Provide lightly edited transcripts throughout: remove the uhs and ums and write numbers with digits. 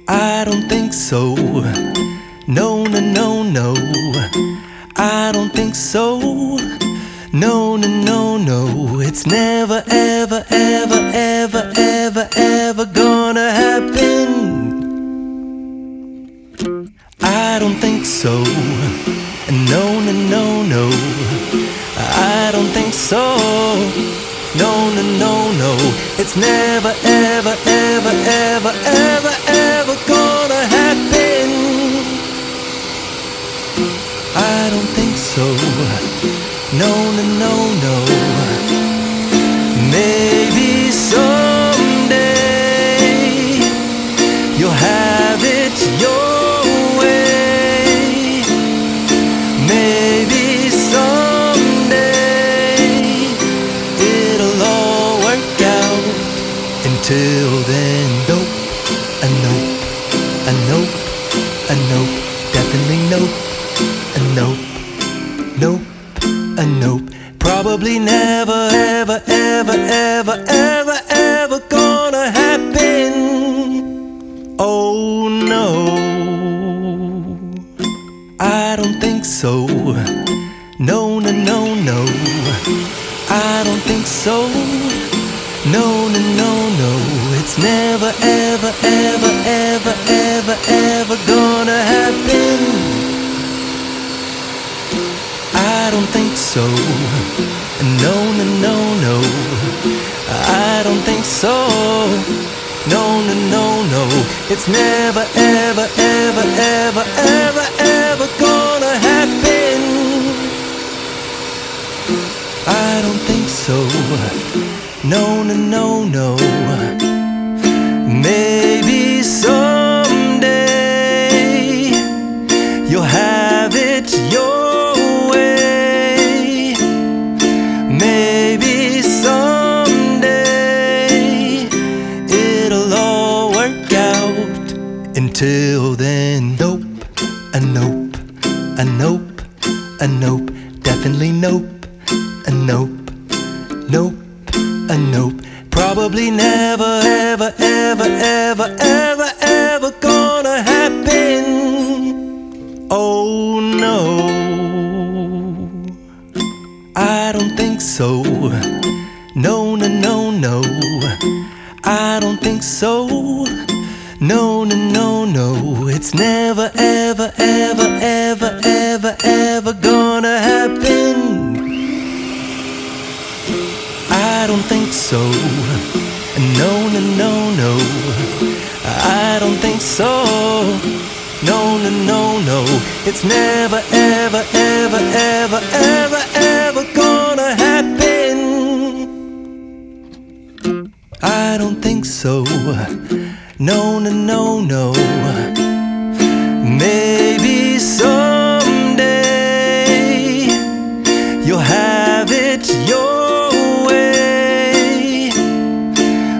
I don't think so. No, no, no, no. I don't think so. No, no, no, no. It's never, ever, ever, ever, ever, ever gonna happen. I don't think so. No, no, no, no. I don't think so. No, no, no, no. It's never, ever, ever, ever, ever, ever gonna happen. I don't think so. No, no, no, no. Maybe someday you'll have it your way. Maybe someday it'll all work out. Until then, nope, a nope, a nope, a nope, definitely nope, a nope, nope, a nope. Probably never, ever, ever, ever, ever, ever gonna happen. Oh no, I don't think so. No, no, no, no. I don't think so. No, no, no, no. It's never, ever, ever, ever, ever, ever gonna happen. I don't think so. No, no, no, no. I don't think so. No, no, no, no. It's never, ever, ever, ever, ever, ever gonna happen. I don't think so. No, no, no, no. Maybe someday you'll have it your way. Maybe someday it'll all work out. Until then, nope, a nope, a nope, a nope, definitely nope, a nope, nope, a nope. Probably never, ever, ever, ever, ever, ever gonna happen. Oh no, I don't think so. No, no, no, no. I don't think so. No, no, no, no. It's never, ever, ever, ever, ever, ever gonna happen. I don't think so. No, no, no, no. I don't think so. No, no, no, no. It's never, ever, ever, ever, ever, ever gonna happen. I don't think so. No, no, no, no. Maybe someday you'll have it your way.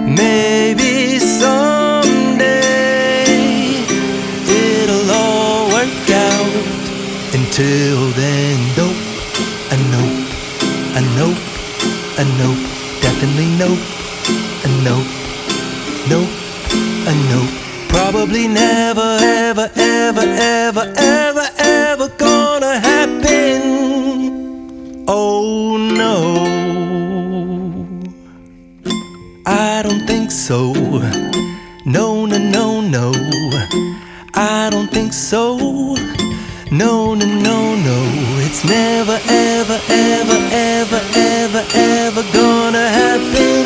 Maybe someday it'll all work out. Until then, nope, a nope, a nope, a nope, definitely nope, a nope, nope, a nope. Probably never, ever, ever, ever, ever, ever gonna happen. Oh no, I don't think so. No, no, no, no. I don't think so. No, no, no, no. It's never, ever, ever, ever, ever, ever gonna happen.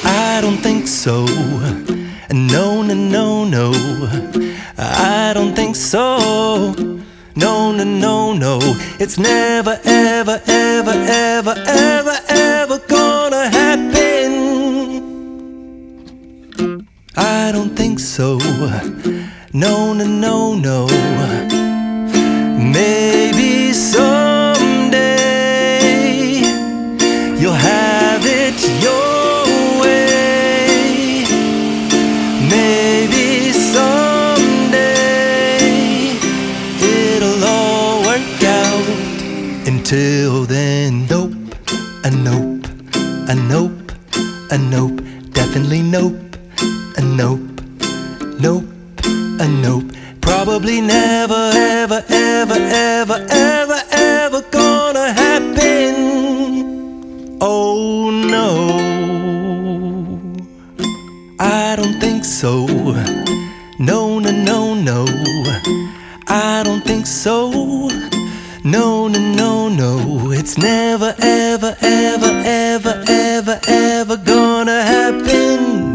I don't think so. No, no, no, no. I don't think so. No, no, no, no. It's never, ever, ever, ever, ever, ever gonna happen. I don't think so. No, no, no, no. Maybe someday you'll have it your way. Maybe someday it'll all work out. Until then, nope, a nope, a nope, a nope, definitely nope, a nope, nope, a nope. Probably never, ever, ever, ever, ever, ever gonna happen. Oh no, I don't think so. No, no, no, no, I don't think so. No, no, no, no, it's never, ever, ever, ever, ever, ever gonna happen.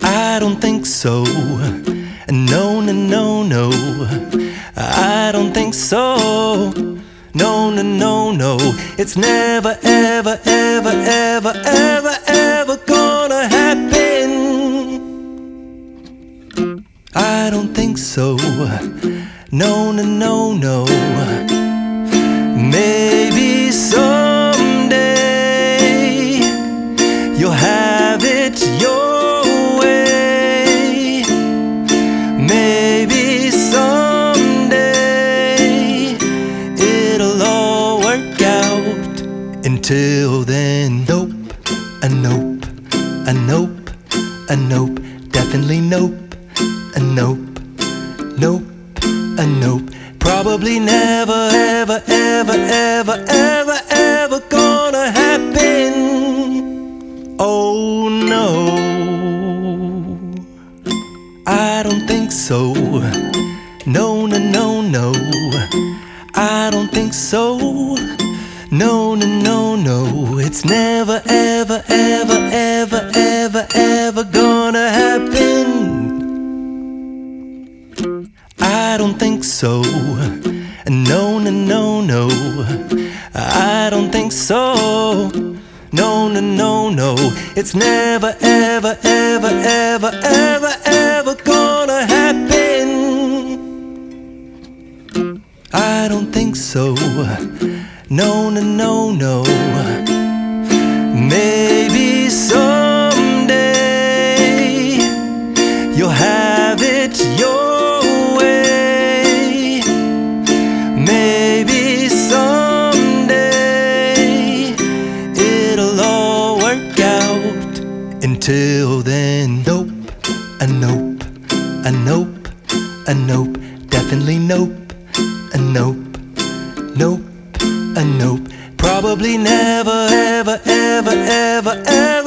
I don't think so. No, no, no, no, I don't think so. No, no, no, no, it's never, ever, ever, ever, ever, ever gonna happen. I don't think so. No, no, no, no. Maybe someday you'll have it your way. Maybe someday it'll all work out. Until then, nope, a nope, a nope, a nope, definitely nope, a nope, nope, a nope. Probably never, ever, ever, ever, ever, ever gonna happen. Oh no, I don't think so. No, no, no, no, I don't think so. No, no, no, no, it's never, ever, ever, ever, ever, ever gonna happen. I don't think so. No, no, no, no, I don't think so. No, no, no, no, it's never, ever, ever, ever, ever, ever gonna happen. I don't think so. No, no, no, no. Maybe someday you'll have it your way. Maybe someday it'll all work out. Until then, nope, a nope, a nope, a nope, definitely nope, a nope, nope, a nope. Probably never, ever, ever, ever, ever